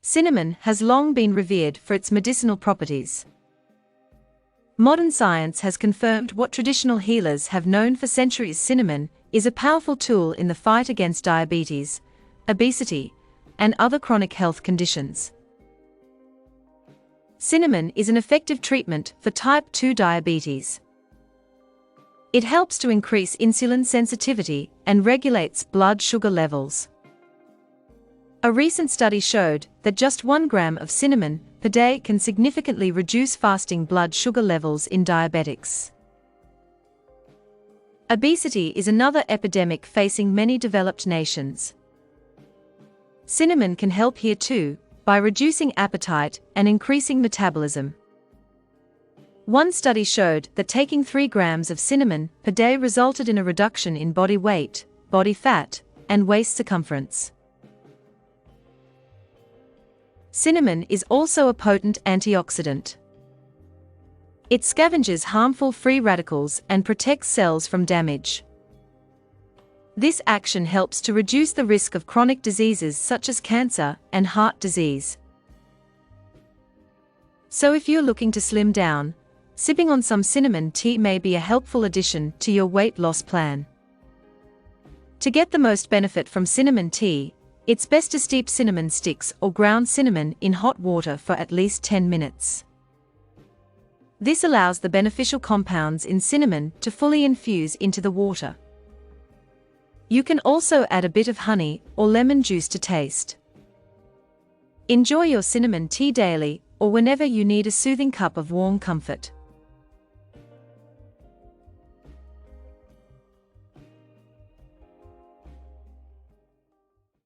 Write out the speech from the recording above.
Cinnamon has long been revered for its medicinal properties. Modern science has confirmed what traditional healers have known for centuries. Cinnamon is a powerful tool in the fight against diabetes, obesity, and other chronic health conditions. Cinnamon is an effective treatment for type 2 diabetes. It helps to increase insulin sensitivity and regulates blood sugar levels. A recent study showed that just 1 gram of cinnamon per day can significantly reduce fasting blood sugar levels in diabetics. Obesity is another epidemic facing many developed nations. Cinnamon can help here too, by reducing appetite and increasing metabolism. One study showed that taking 3 grams of cinnamon per day resulted in a reduction in body weight, body fat, and waist circumference. Cinnamon is also a potent antioxidant. It scavenges harmful free radicals and protects cells from damage. This action helps to reduce the risk of chronic diseases such as cancer and heart disease. So if you're looking to slim down, sipping on some cinnamon tea may be a helpful addition to your weight loss plan. To get the most benefit from cinnamon tea, it's best to steep cinnamon sticks or ground cinnamon in hot water for at least 10 minutes. This allows the beneficial compounds in cinnamon to fully infuse into the water. You can also add a bit of honey or lemon juice to taste. Enjoy your cinnamon tea daily or whenever you need a soothing cup of warm comfort.